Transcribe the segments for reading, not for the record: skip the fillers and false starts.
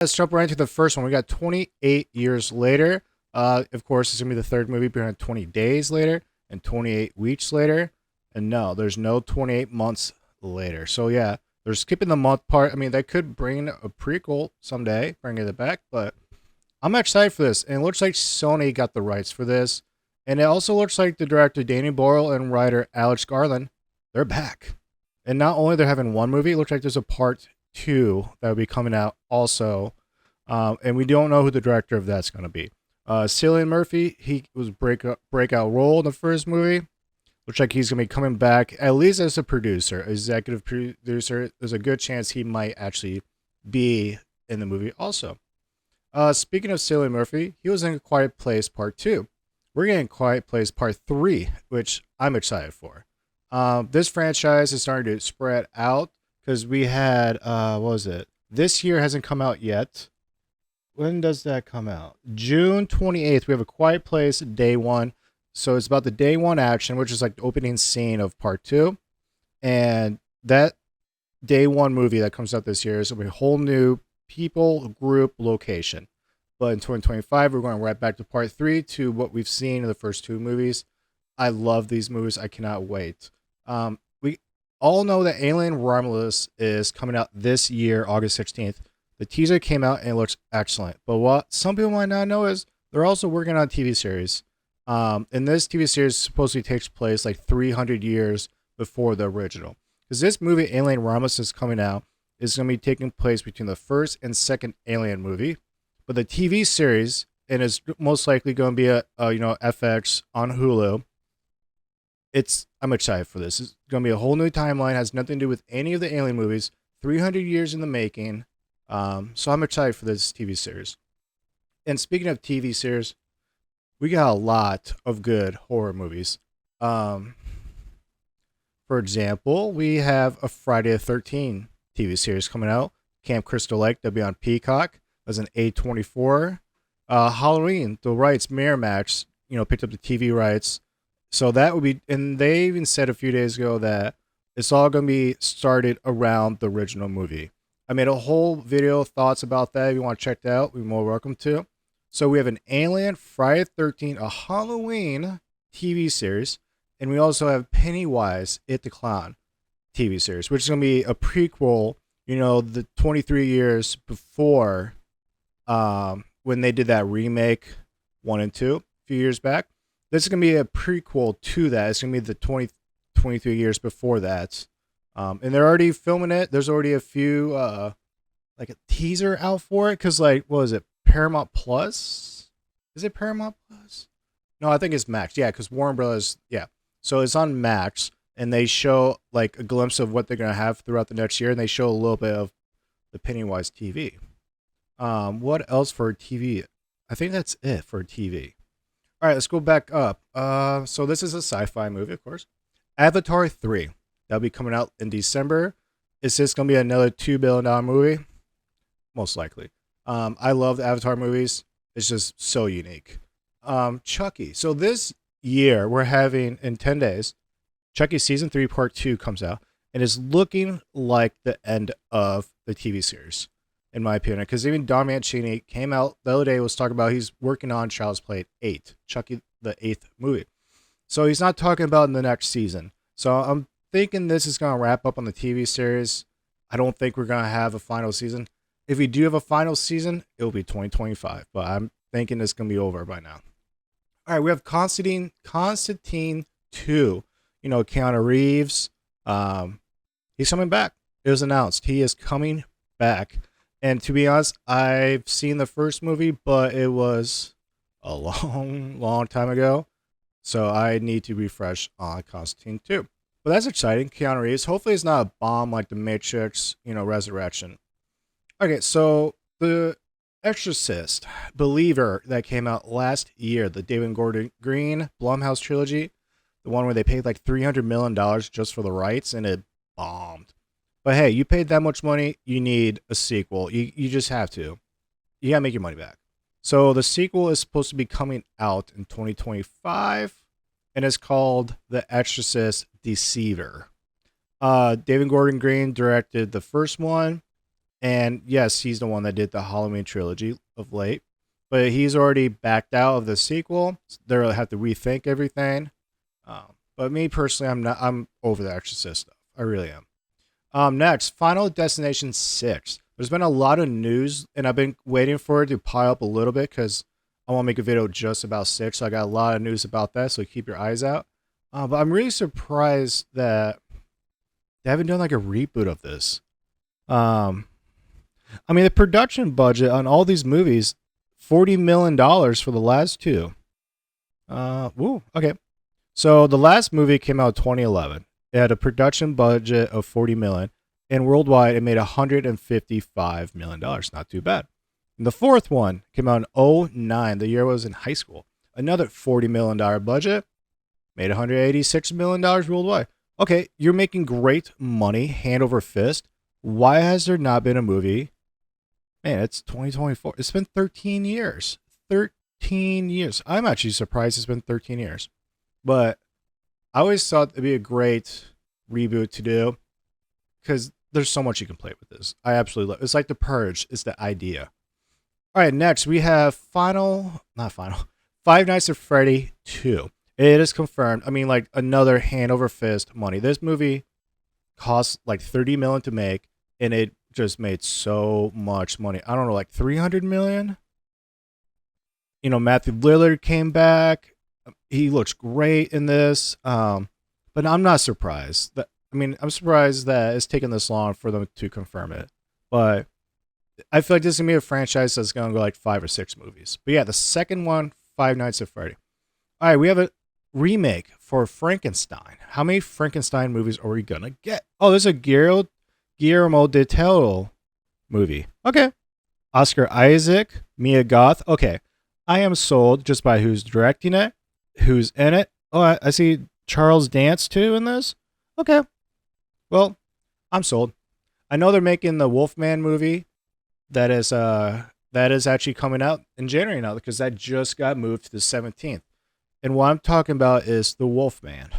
Let's jump right into the first one. We got 28 years later. Of course, it's gonna be the third movie behind 20 days later and 28 weeks later. And no, there's no 28 months later. So yeah, they're skipping the month part. I mean, they could bring a prequel someday, bring it back, but I'm excited for this. And it looks like Sony got the rights for this. And it also looks like the director Danny Boyle and writer Alex Garland, they're back. And not only they're having one movie, it looks like there's a part two that will be coming out also. And we don't know who the director of that's going to be. Cillian Murphy, he was breakout role in the first movie. Looks like he's going to be coming back, at least as a producer, executive producer. There's a good chance he might actually be in the movie also. Speaking of Cillian Murphy, he was in A Quiet Place Part 2. We're getting Quiet Place Part 3, which I'm excited for. This franchise is starting to spread out because we had, what was it? This year hasn't come out yet. When does that come out? June 28th. We have A Quiet Place Day 1. So it's about the Day 1 action, which is like the opening scene of Part 2. And that Day 1 movie that comes out this year is going to be a whole new people, group, location. But in 2025, we're going right back to Part 3 to what we've seen in the first two movies. I love these movies. I cannot wait. We all know that Alien Romulus is coming out this year, August 16th. The teaser came out and it looks excellent. But what some people might not know is they're also working on a TV series. And this TV series supposedly takes place like 300 years before the original. Because this movie, Alien Romulus, is coming out, is going to be taking place between the first and second Alien movie. But the TV series, and is most likely going to be a FX on Hulu. I'm excited for this. It's going to be a whole new timeline. Has nothing to do with any of the Alien movies. 300 years in the making. So I'm excited for this TV series. And speaking of TV series, we got a lot of good horror movies. For example, we have a Friday the 13th TV series coming out. Camp Crystal Lake, that'll be on Peacock. As an A24. Halloween, the rights, Miramax, picked up the TV rights. So that would be, and they even said a few days ago that it's all going to be started around the original movie. I made a whole video thoughts about that. If you want to check that out, you're more welcome to. So we have an Alien, Friday the 13th, a Halloween TV series, and we also have Pennywise, It the Clown TV series, which is going to be a prequel, the 23 years before when they did that remake 1 and 2 a few years back. This is going to be a prequel to that. It's going to be the 23 years before that. And they're already filming it. There's already a few, like a teaser out for it. Because, like, what is it? Paramount Plus? Is it Paramount Plus? No, I think it's Max. Yeah, because Warner Brothers, yeah. So it's on Max. And they show, like, a glimpse of what they're going to have throughout the next year. And they show a little bit of the Pennywise TV. What else for TV? I think that's it for TV. All right, let's go back up. So this is a sci-fi movie, of course. Avatar 3. That'll be coming out in December. Is this going to be another $2 billion movie? Most likely. I love the Avatar movies. It's just so unique. Chucky. So this year, we're having, in 10 days, Chucky Season 3 Part 2 comes out. And is looking like the end of the TV series, in my opinion. Because even Don Mancini came out the other day, was talking about he's working on Child's Play 8, Chucky the 8th movie. So he's not talking about in the next season. So I'm thinking this is going to wrap up on the TV series. I don't think we're going to have a final season. If we do have a final season, it'll be 2025. But I'm thinking it's going to be over by now. All right, we have Constantine 2. Keanu Reeves. He's coming back. It was announced. He is coming back. And to be honest, I've seen the first movie, but it was a long, long time ago. So I need to refresh on Constantine 2. But that's exciting. Keanu Reeves. Hopefully it's not a bomb like The Matrix, Resurrection. Okay, so The Exorcist, Believer, that came out last year. The David Gordon Green Blumhouse trilogy. The one where they paid like $300 million just for the rights, and it bombed. But hey, you paid that much money, you need a sequel. You just have to. You gotta make your money back. So the sequel is supposed to be coming out in 2025, and it's called The Exorcist Deceiver. David Gordon Green directed the first one. And yes, he's the one that did the Halloween trilogy of late, but he's already backed out of the sequel. They'll have to rethink everything. But me personally, I'm not. I'm over the Exorcist stuff. I really am. Next, Final Destination 6. There's been a lot of news, and I've been waiting for it to pile up a little bit because I want to make a video just about 6. So I got a lot of news about that, so keep your eyes out. But I'm really surprised that they haven't done like a reboot of this. I mean, the production budget on all these movies, $40 million for the last two. Okay. So the last movie came out in 2011. It had a production budget of $40 million, and worldwide it made $155 million. Not too bad. And the fourth one came out in 2009. The year I was in high school. Another $40 million budget, made $186 million worldwide. Okay, you're making great money, hand over fist. Why has there not been a movie? Man, it's 2024. It's been 13 years. 13 years. I'm actually surprised it's been 13 years. But I always thought it'd be a great reboot to do because there's so much you can play with this. I absolutely love it. It's like The Purge. It's the idea. All right, next we have Five Nights at Freddy 2. It is confirmed. I mean, like another hand over fist money. This movie cost like $30 million to make, and it just made so much money. I don't know, like $300 million. You know, Matthew Lillard came back. He looks great in this. But I'm not surprised. I'm surprised that it's taken this long for them to confirm it. But I feel like this is gonna be a franchise that's gonna go like 5 or 6 movies. But yeah, the second one, Five Nights at Freddy. All right, we have a remake for Frankenstein. How many Frankenstein movies are we gonna get? Oh, there's a Guillermo del Toro movie. Okay. Oscar Isaac, Mia Goth. Okay. I am sold just by who's directing it, who's in it. Oh, I see Charles Dance too in this. Okay. Well, I'm sold. I know they're making the Wolfman movie that is actually coming out in January now because that just got moved to the 17th. And what I'm talking about is the Wolfman.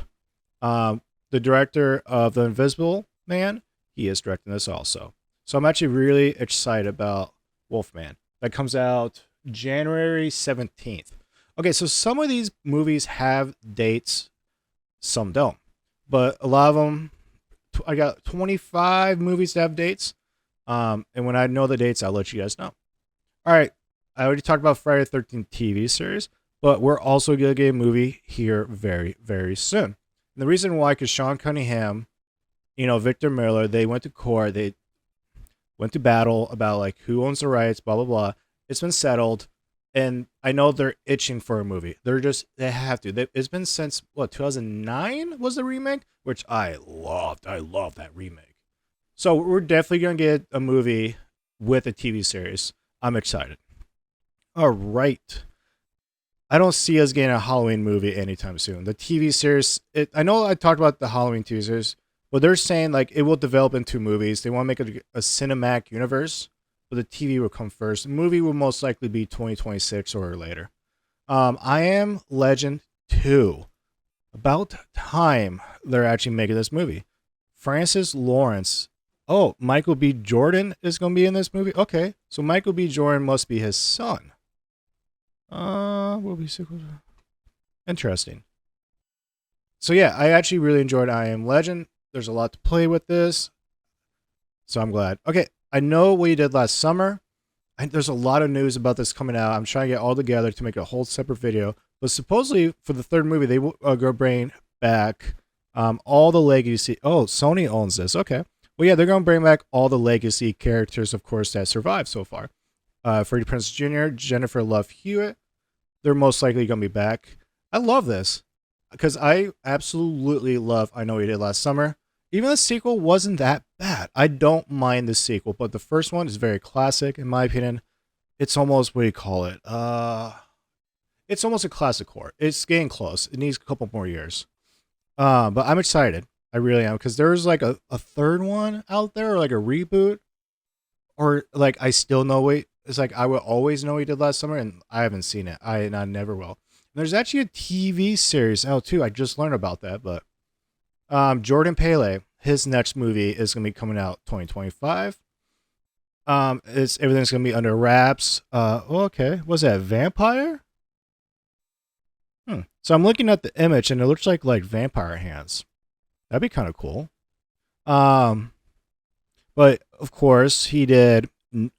The director of The Invisible Man, he is directing this also. So I'm actually really excited about Wolfman. That comes out January 17th. Okay, so some of these movies have dates, some don't. But a lot of them, I got 25 movies that have dates. And when I know the dates, I'll let you guys know. All right, I already talked about Friday the 13th TV series, but we're also going to get a movie here very, very soon. And the reason why, because Sean Cunningham, Victor Miller, they went to court. They went to battle about like who owns the rights, blah, blah, blah. It's been settled. And I know they're itching for a movie. They have to. It's been since, 2009 was the remake? Which I loved. I love that remake. So we're definitely going to get a movie with a TV series. I'm excited. All right. I don't see us getting a Halloween movie anytime soon. The TV series, I know I talked about the Halloween TV series, but they're saying like it will develop into movies. They want to make it a cinematic universe, but the TV will come first. The movie will most likely be 2026 or later. I Am Legend 2. About time they're actually making this movie. Francis Lawrence. Oh, Michael B. Jordan is going to be in this movie? Okay, so Michael B. Jordan must be his son. Will be sequel. Interesting. So yeah, I actually really enjoyed I Am Legend. There's a lot to play with this, so I'm glad. Okay, I know what you did last summer. There's a lot of news about this coming out. I'm trying to get all together to make a whole separate video. But supposedly for the third movie, they will go bring back all the legacy. Oh, Sony owns this. Okay. Well, yeah, they're going to bring back all the legacy characters, of course, that survived so far. Freddie Prinze Jr., Jennifer Love Hewitt. They're most likely going to be back. I love this because I absolutely love I Know What You Did Last Summer. Even the sequel wasn't that bad. I don't mind the sequel, but the first one is very classic, in my opinion. It's almost, what do you call it? It's almost a classic horror. It's getting close. It needs a couple more years. But I'm excited. I really am, because there's like a third one out there, or like a reboot, or like I still know what it's like. I will always know what he did last summer, and I haven't seen it. I never will. And there's actually a TV series out too. I just learned about that, but Jordan Peele, his next movie is gonna be coming out 2025. It's everything's gonna be under wraps. Okay, was that vampire? So I'm looking at the image and it looks like vampire hands. That'd be kind of cool. Um, but of course he did.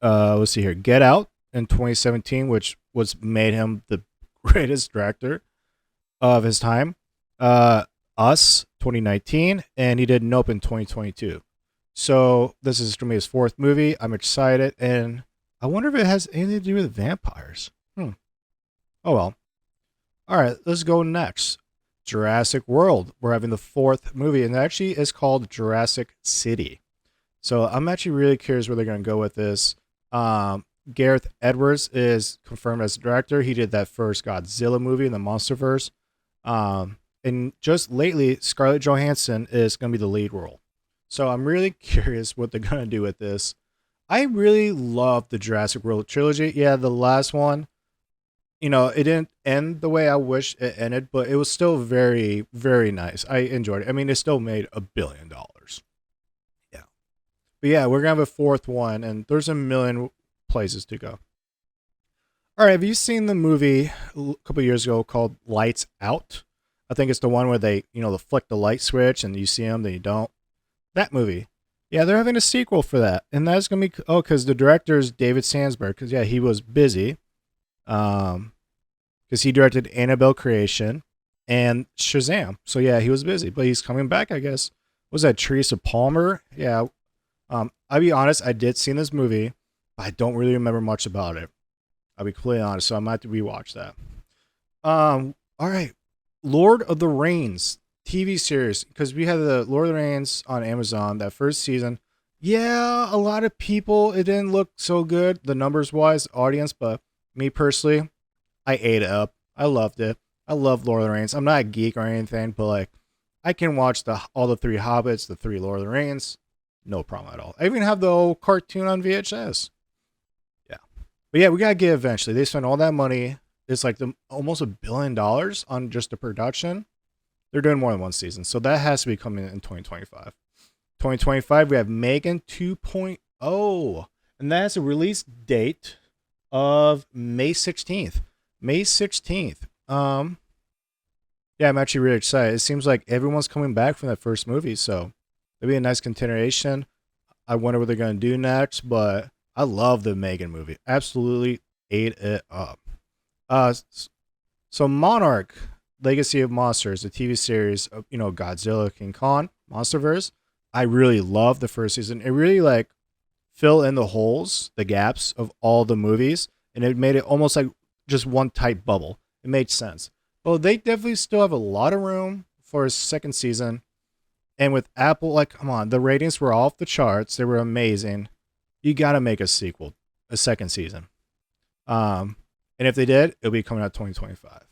Let's see here, Get Out in 2017, which was made him the greatest director of his time. Us 2019, and he did Nope in 2022. So this is gonna be his fourth movie. I'm excited, and I wonder if it has anything to do with vampires. Oh well. All right, let's go next. Jurassic World. We're having the fourth movie, and it actually is called Jurassic City. So I'm actually really curious where they're going to go with this. Gareth Edwards is confirmed as director. He did that first Godzilla movie in the MonsterVerse. And just lately, Scarlett Johansson is going to be the lead role. So I'm really curious what they're going to do with this. I really love the Jurassic World trilogy. Yeah, the last one, it didn't end the way I wish it ended, but it was still very, very nice. I enjoyed it. I mean, it still made $1 billion. Yeah. But yeah, we're going to have a fourth one, and there's a million places to go. All right, have you seen the movie a couple years ago called Lights Out? I think it's the one where they flick the light switch and you see them, then you don't. That movie. Yeah, they're having a sequel for that. And that's going to be, because the director is David Sandsberg, because, yeah, he was busy. Because he directed Annabelle Creation and Shazam. So, yeah, he was busy, but he's coming back, I guess. Was that Teresa Palmer? Yeah. I'll be honest, I did see this movie, but I don't really remember much about it. I'll be completely honest, so I might have to rewatch that. All right. Lord of the Rings TV series, because we had the Lord of the Rings on Amazon, that first season. Yeah, a lot of people, it didn't look so good, the numbers wise, audience, but me personally, I ate it up. I loved it. I love Lord of the Rings. I'm not a geek or anything, but like, I can watch all the three Hobbits, the three Lord of the Rings, no problem at all. I even have the old cartoon on VHS. Yeah, but yeah, we gotta get it eventually. They spent all that money. It's like almost $1 billion on just the production. They're doing more than one season, so that has to be coming in 2025. 2025, we have Megan 2.0, and that has a release date of May 16th. May 16th. Yeah, I'm actually really excited. It seems like everyone's coming back from that first movie, so it'll be a nice continuation. I wonder what they're going to do next, but I love the Megan movie. Absolutely ate it up. So Monarch, Legacy of Monsters, the TV series of, Godzilla, King Kong, MonsterVerse. I really love the first season. It really fill in the holes, the gaps of all the movies, and it made it almost like just one tight bubble. It made sense. Well, they definitely still have a lot of room for a second season. And with Apple, come on, the ratings were off the charts. They were amazing. You got to make a sequel, a second season. And if they did, it'll be coming out 2025.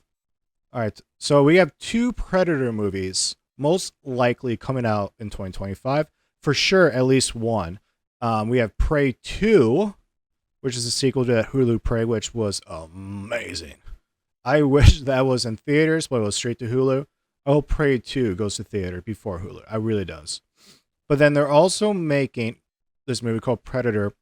All right, so we have 2 Predator movies most likely coming out in 2025. For sure, at least one. We have Prey 2, which is a sequel to that Hulu Prey, which was amazing. I wish that was in theaters, but it was straight to Hulu. I hope Prey 2 goes to theater before Hulu. I really does. But then they're also making this movie called Predator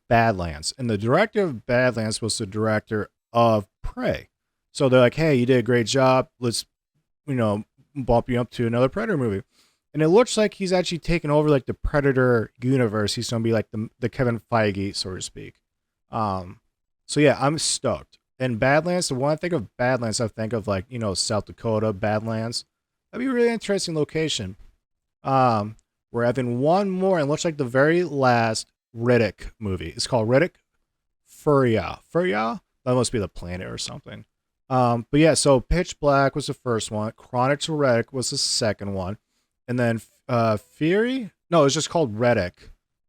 Badlands. And the director of Badlands was the director of Prey. So they're like, hey, you did a great job. Let's, bump you up to another Predator movie. And it looks like he's actually taken over the Predator universe. He's going to be like the Kevin Feige, so to speak. So yeah, I'm stoked. And Badlands, the one I think of Badlands, I think of South Dakota, Badlands. That'd be a really interesting location. We're having one more, and it looks like the very last Riddick movie. It's called Riddick Furia. Furia? That must be the planet or something. But yeah, so Pitch Black was the first one. Chronics of Riddick was the second one. And then Fury? No, it's just called Riddick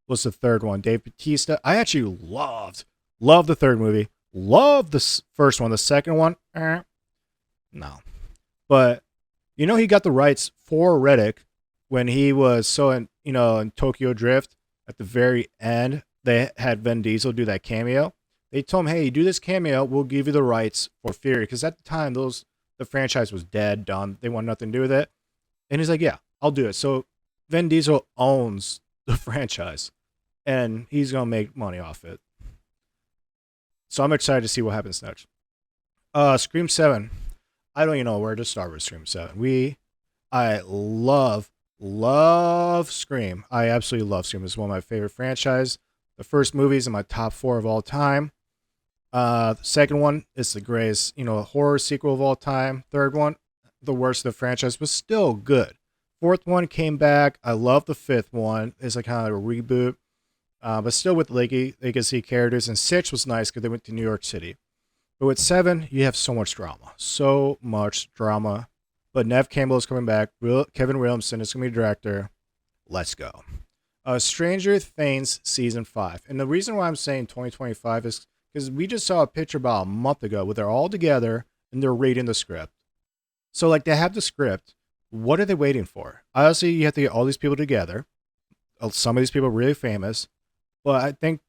was the third one. Dave Bautista. I actually loved the third movie. Loved the first one. The second one, no. But, he got the rights for Riddick when he was in Tokyo Drift at the very end. They had Vin Diesel do that cameo. They told him, hey, you do this cameo, we'll give you the rights for Fury. Because at the time, the franchise was dead, done. They want nothing to do with it. And he's like, yeah, I'll do it. So Vin Diesel owns the franchise. and he's gonna make money off it. So I'm excited to see what happens next. Scream 7. I don't even know where to start with Scream 7. I love Scream. I absolutely love Scream. It's one of my favorite franchise. The first movie is in my top 4 of all time. The second one is the greatest, horror sequel of all time. Third one, the worst of the franchise, but still good. Fourth one came back. I love the fifth one. It's like kind of like a reboot, but still with legacy characters. And 6 was nice because they went to New York City. But with 7, you have so much drama. So much drama. But Nev Campbell is coming back. Kevin Williamson is going to be the director. Let's go. Stranger Things Season 5. And the reason why I'm saying 2025 is because we just saw a picture about a month ago where they're all together and they're reading the script. So, like, they have the script. What are they waiting for? Obviously, you have to get all these people together. Some of these people are really famous. But I think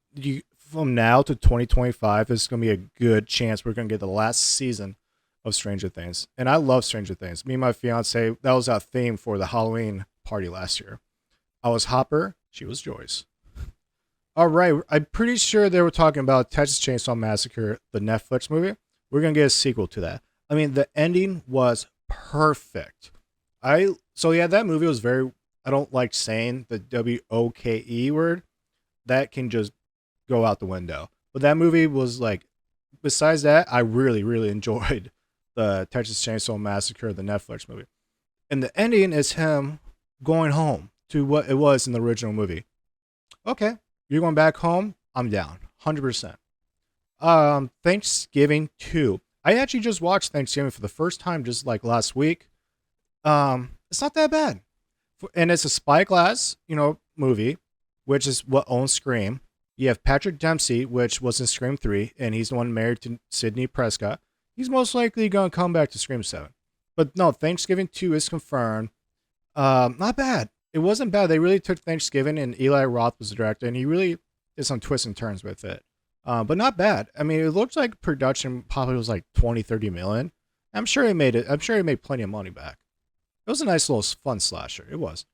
from now to 2025 is going to be a good chance we're going to get the last season of Stranger Things. And I love Stranger Things. Me and my fiance, that was our theme for the Halloween party last year. I was Hopper. She was Joyce. All right. I'm pretty sure they were talking about Texas Chainsaw Massacre, the Netflix movie. We're going to get a sequel to that. I mean, the ending was perfect. That movie was very, I don't like saying the WOKE word. That can just go out the window. But that movie was like, besides that, I really, really enjoyed the Texas Chainsaw Massacre, the Netflix movie. And the ending is him going home to what it was in the original movie. Okay, you're going back home? I'm down. 100%. Thanksgiving 2. I actually just watched Thanksgiving for the first time just like last week. It's not that bad. And it's a spyglass, movie, which is what owns Scream. You have Patrick Dempsey, which was in Scream 3, and he's the one married to Sidney Prescott. He's most likely going to come back to Scream 7. But no, Thanksgiving 2 is confirmed. Not bad. It wasn't bad. They really took Thanksgiving, and Eli Roth was the director, and he really did some twists and turns with it. But not bad. I mean, it looks like production probably was like 20, 30 million. I'm sure he made it. I'm sure he made plenty of money back. It was a nice little fun slasher. It was.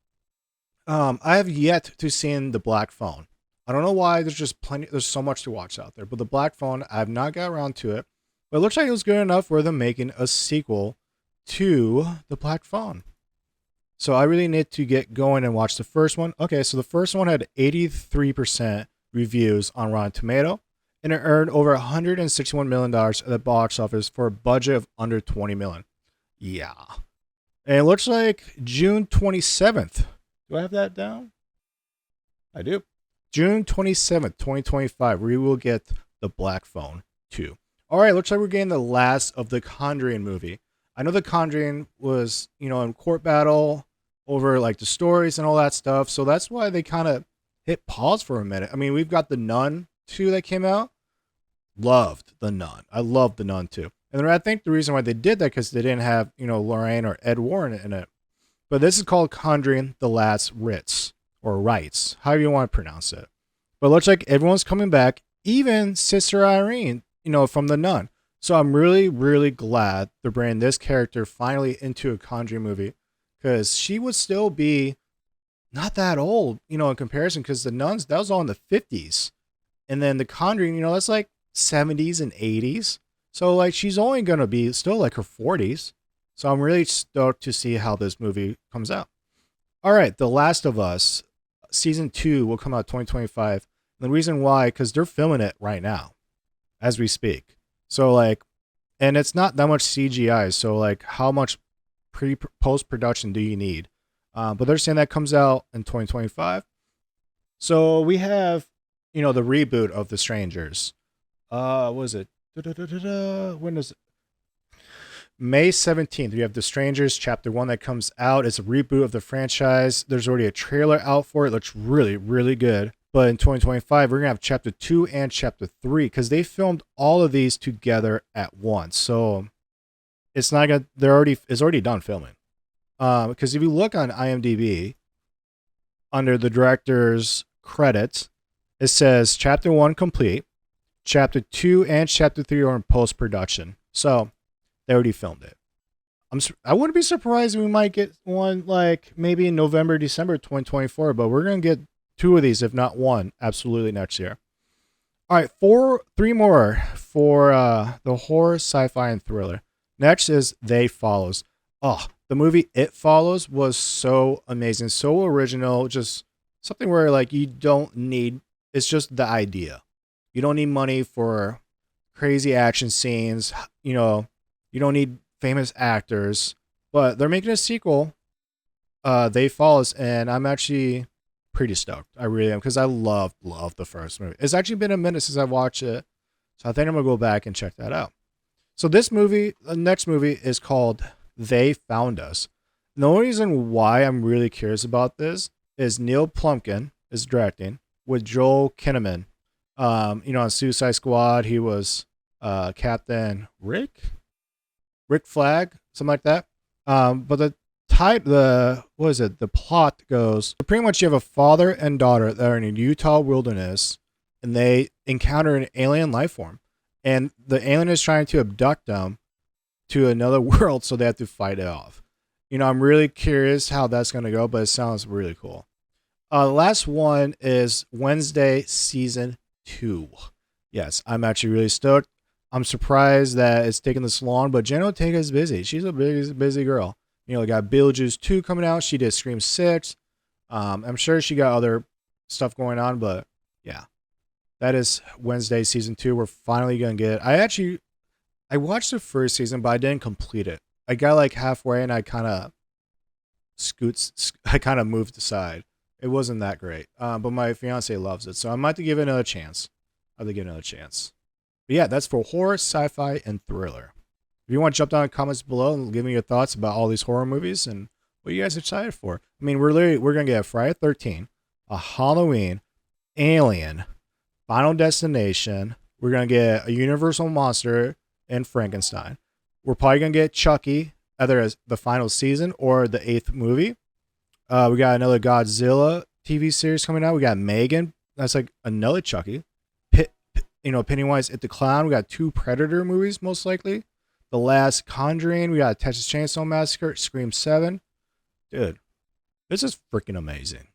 I have yet to see The Black Phone. I don't know why. There's so much to watch out there. But The Black Phone, I have not got around to it. But it looks like it was good enough where they're making a sequel to The Black Phone. So I really need to get going and watch the first one. Okay, so the first one had 83% reviews on Rotten Tomato, and it earned over $161 million at the box office for a budget of under $20 million. Yeah. And it looks like June 27th. Do I have that down? I do. June 27th, 2025, we will get The Black Phone 2. All right, looks like we're getting the last of the Conjuring movie. I know the Conjuring was, in court battle over like the stories and all that stuff. So that's why they kind of hit pause for a minute. I mean, we've got The Nun 2 that came out. Loved The Nun. I loved The Nun 2. And I think the reason why they did that because they didn't have, Lorraine or Ed Warren in it. But this is called Conjuring The Last Rites or Rites, however you want to pronounce it. But it looks like everyone's coming back, even Sister Irene, from The Nun. So I'm really, really glad they're bringing this character finally into a Conjuring movie because she would still be not that old, in comparison because The Nuns, that was all in the 50s. And then The Conjuring, that's like 70s and 80s. So like she's only going to be still like her 40s. So I'm really stoked to see how this movie comes out. All right, The Last of Us season 2 will come out 2025. And the reason why, because they're filming it right now as we speak. So like, and it's not that much CGI. So like how much post-production do you need? But they're saying that comes out in 2025. So we have, the reboot of The Strangers. What is it? When is it? May 17th, we have The Strangers Chapter 1 that comes out. It's a reboot of the franchise. There's already a trailer out for it. It looks really, really good. But in 2025, we're going to have Chapter 2 and Chapter 3 because they filmed all of these together at once. So it's not going to, it's already done filming. Because if you look on IMDb, under the director's credits, it says Chapter 1 complete. Chapter 2 and Chapter 3 are in post-production. So they already filmed it. I wouldn't be surprised if we might get one like maybe in November, December 2024, but we're going to get two of these, if not one, absolutely next year. All right, three more for the horror, sci-fi, and thriller. Next is They Follows. Oh, the movie It Follows was so amazing, so original, just something where like you don't need. It's just the idea. You don't need money for crazy action scenes. You know, you don't need famous actors, but they're making a sequel. They Follows, and I'm actually pretty stoked. I really am because I love the first movie. It's actually been a minute since I watched it, so I think I'm gonna go back and check that out. So this movie, the next movie, is called They Found Us. The only reason why I'm really curious about this is Neil Plumpkin is directing with Joel Kinnaman. On Suicide Squad, he was Captain Rick Flag, something like that. But the plot goes, pretty much you have a father and daughter that are in a Utah wilderness, and they encounter an alien life form, and the alien is trying to abduct them to another world, so they have to fight it off. I'm really curious how that's going to go, but it sounds really cool. The last one is Wednesday season 2. Yes, I'm actually really stoked. I'm surprised that it's taking this long, but Jenna Ortega is busy. She's a busy girl. We got Beetlejuice 2 coming out. She did Scream 6. I'm sure she got other stuff going on, but yeah. That is Wednesday season 2. We're finally going to get it. I watched the first season, but I didn't complete it. I got like halfway and I kind of moved aside. It wasn't that great. But my fiance loves it, so I might have to give it another chance. But yeah, that's for horror, sci-fi, and thriller. If you want to jump down in the comments below and give me your thoughts about all these horror movies and what you guys are excited for. I mean, we're gonna get a Friday 13, a Halloween, Alien, Final Destination. We're gonna get a Universal Monster and Frankenstein. We're probably gonna get Chucky, either as the final season or the 8th movie. We got another Godzilla TV series coming out. We got Megan. That's like another Chucky. Pennywise at the Clown. We got 2 Predator movies, most likely. The Last Conjuring. We got Texas Chainsaw Massacre. Scream 7. Dude, this is freaking amazing.